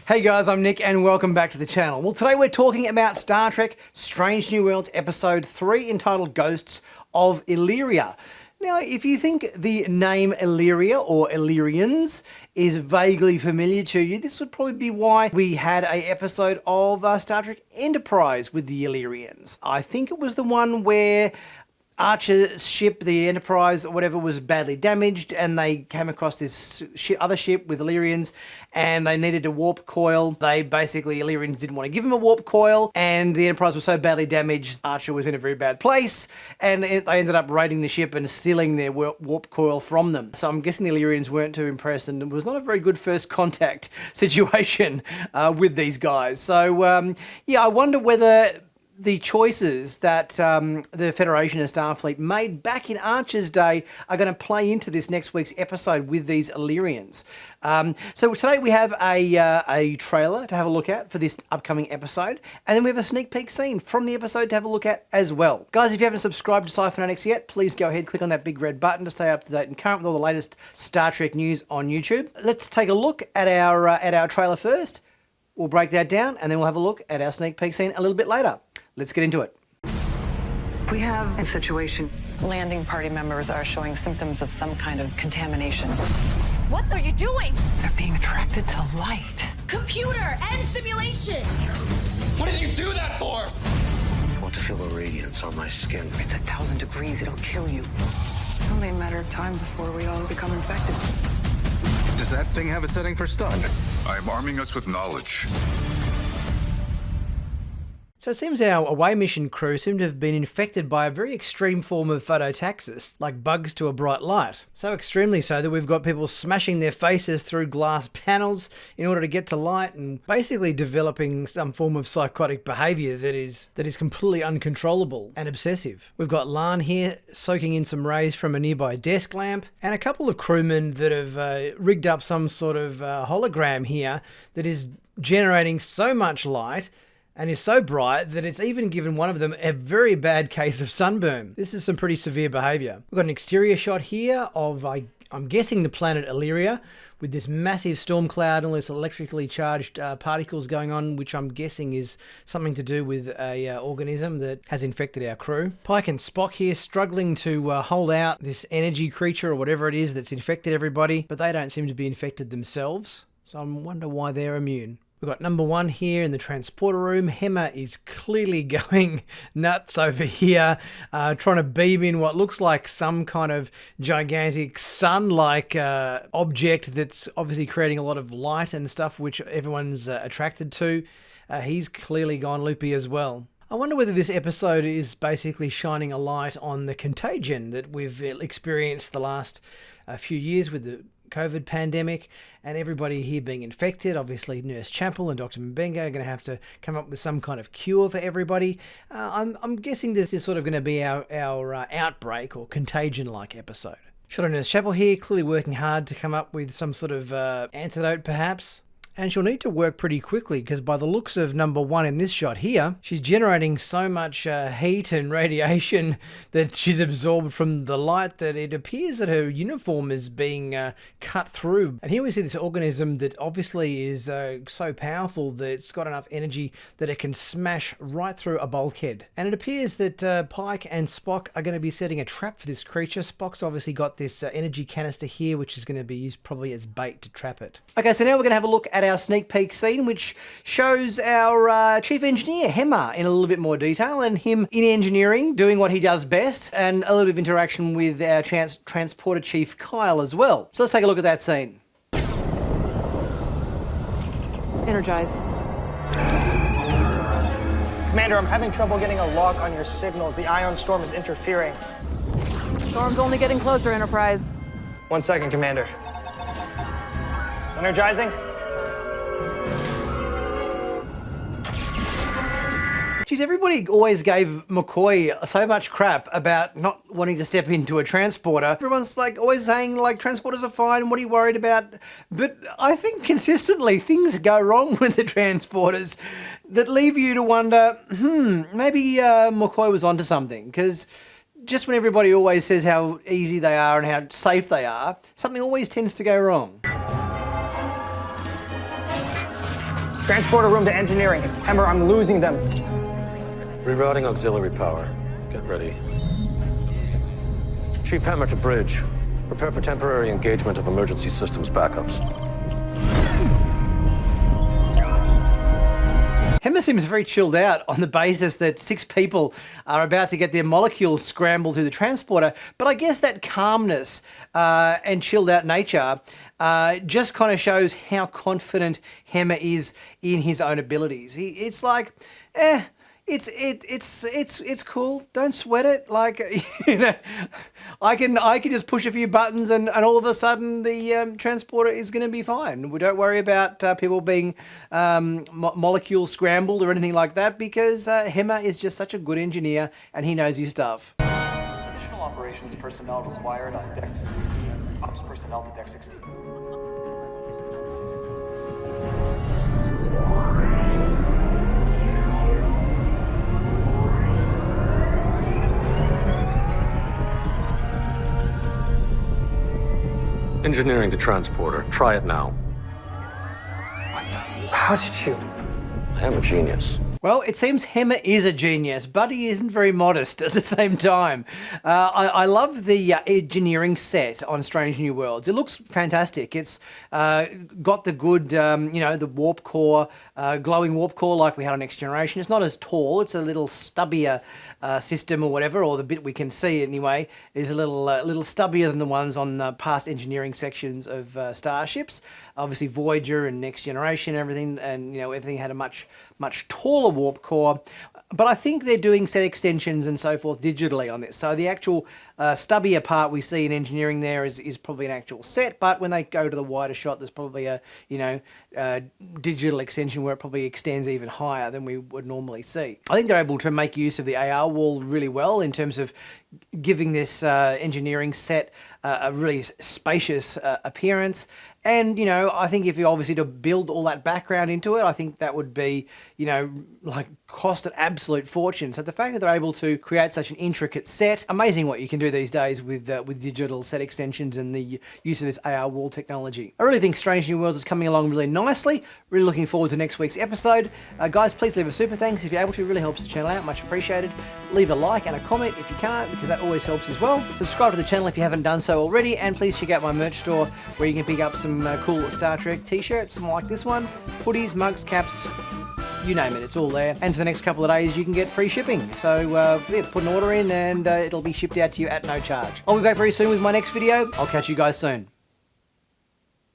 Hey guys, I'm Nick and welcome back to the channel. Well, today we're talking about Star Trek Strange New Worlds Episode 3 entitled Ghosts of Illyria. Now, if you think the name Illyria or Illyrians is vaguely familiar to you, this would probably be why we had an episode of Star Trek Enterprise with the Illyrians. I think it was the one where Archer's ship, the Enterprise or whatever, was badly damaged and they came across this other ship with Illyrians and they needed a warp coil. Illyrians didn't want to give him a warp coil and the Enterprise was so badly damaged, Archer was in a very bad place and they ended up raiding the ship and stealing their warp coil from them. So I'm guessing the Illyrians weren't too impressed and it was not a very good first contact situation with these guys. So yeah, I wonder whether the choices that the Federation and Starfleet made back in Archer's day are going to play into this next week's episode with these Illyrians. So today we have a trailer to have a look at for this upcoming episode, and then we have a sneak peek scene from the episode to have a look at as well. Guys, if you haven't subscribed to Sci-Finatics yet, please go ahead, click on that big red button to stay up to date and current with all the latest Star Trek news on YouTube. Let's take a look at our trailer first. We'll break that down, and then we'll have a look at our sneak peek scene a little bit later. Let's get into it. We have a situation. Landing party members are showing symptoms of some kind of contamination. What are you doing? They're being attracted to light. Computer and simulation. What did you do that for? I want to feel the radiance on my skin. It's 1,000 degrees. It'll kill you. It's only a matter of time before we all become infected. Does that thing have a setting for stun? I'm arming us with knowledge. So it seems our away mission crew seem to have been infected by a very extreme form of phototaxis, like bugs to a bright light. So extremely so that we've got people smashing their faces through glass panels in order to get to light and basically developing some form of psychotic behaviour that is completely uncontrollable and obsessive. We've got Lan here soaking in some rays from a nearby desk lamp and a couple of crewmen that have rigged up some sort of hologram here that is generating so much light and is so bright that it's even given one of them a very bad case of sunburn. This is some pretty severe behaviour. We've got an exterior shot here of, I'm guessing, the planet Illyria, with this massive storm cloud and all this electrically charged particles going on, which I'm guessing is something to do with a organism that has infected our crew. Pike and Spock here struggling to hold out this energy creature or whatever it is that's infected everybody, but they don't seem to be infected themselves, so I wonder why they're immune. We've got number one here in the transporter room. Hemmer is clearly going nuts over here, trying to beam in what looks like some kind of gigantic sun-like object that's obviously creating a lot of light and stuff, which everyone's attracted to. He's clearly gone loopy as well. I wonder whether this episode is basically shining a light on the contagion that we've experienced the last few years with the COVID pandemic and everybody here being infected. Obviously Nurse Chapel and Dr. Mbenga are going to have to come up with some kind of cure for everybody. I'm guessing this is sort of going to be our outbreak or contagion-like episode. Shot of Nurse Chapel here, clearly working hard to come up with some sort of antidote perhaps. And she'll need to work pretty quickly because by the looks of number one in this shot here, she's generating so much heat and radiation that she's absorbed from the light that it appears that her uniform is being cut through. And here we see this organism that obviously is so powerful that it's got enough energy that it can smash right through a bulkhead. And it appears that Pike and Spock are going to be setting a trap for this creature. Spock's obviously got this energy canister here, which is going to be used probably as bait to trap it. Okay, so now we're going to have a look at our sneak peek scene, which shows our chief engineer, Hemmer, in a little bit more detail, and him in engineering, doing what he does best, and a little bit of interaction with our transporter chief, Kyle, as well. So let's take a look at that scene. Energize. Commander, I'm having trouble getting a lock on your signals. The ion storm is interfering. Storm's only getting closer, Enterprise. 1 second, Commander. Energizing. Geez, everybody always gave McCoy so much crap about not wanting to step into a transporter. Everyone's like always saying like transporters are fine, what are you worried about? But I think consistently things go wrong with the transporters that leave you to wonder, maybe McCoy was onto something, because just when everybody always says how easy they are and how safe they are, something always tends to go wrong. Transporter room to engineering. Hammer, I'm losing them. Rerouting auxiliary power. Get ready. Chief Hammer to bridge. Prepare for temporary engagement of emergency systems backups. Hammer seems very chilled out on the basis that 6 people are about to get their molecules scrambled through the transporter. But I guess that calmness and chilled out nature just kind of shows how confident Hammer is in his own abilities. It's like, it's cool. Don't sweat it. Like, you know, I can just push a few buttons and all of a sudden the transporter is going to be fine. We don't worry about people being molecules scrambled or anything like that, because Hammer is just such a good engineer and he knows his stuff. Additional operations personnel required on deck 16. Ops personnel to deck 16. Engineering to transporter. Try it now. How did you? I am a genius. Well, it seems Hammer is a genius, but he isn't very modest at the same time. I love the engineering set on Strange New Worlds. It looks fantastic. It's got the good, the warp core, glowing warp core like we had on Next Generation. It's not as tall. It's a little stubbier system or whatever, or the bit we can see anyway is a little stubbier than the ones on past engineering sections of starships. Obviously, Voyager and Next Generation, everything, and everything had a much taller warp core. But I think they're doing set extensions and so forth digitally on this. So the actual stubbier part we see in engineering there is probably an actual set, but when they go to the wider shot, there's probably a digital extension where it probably extends even higher than we would normally see. I think they're able to make use of the AR wall really well in terms of giving this engineering set a really spacious appearance. And, I think if you obviously to build all that background into it, I think that would be, cost an absolute fortune. So the fact that they're able to create such an intricate set, amazing what you can do these days with digital set extensions and the use of this AR wall technology. I really think Strange New Worlds is coming along really nicely. Really looking forward to next week's episode. Guys, please leave a super thanks if you're able to. It really helps the channel out. Much appreciated. Leave a like and a comment if you can't, because that always helps as well. Subscribe to the channel if you haven't done so already, and please check out my merch store where you can pick up some cool Star Trek t-shirts, something like this one, hoodies, mugs, caps, you name it, it's all there. And for the next couple of days you can get free shipping. So put an order in and it'll be shipped out to you at no charge. I'll be back very soon with my next video. I'll catch you guys soon.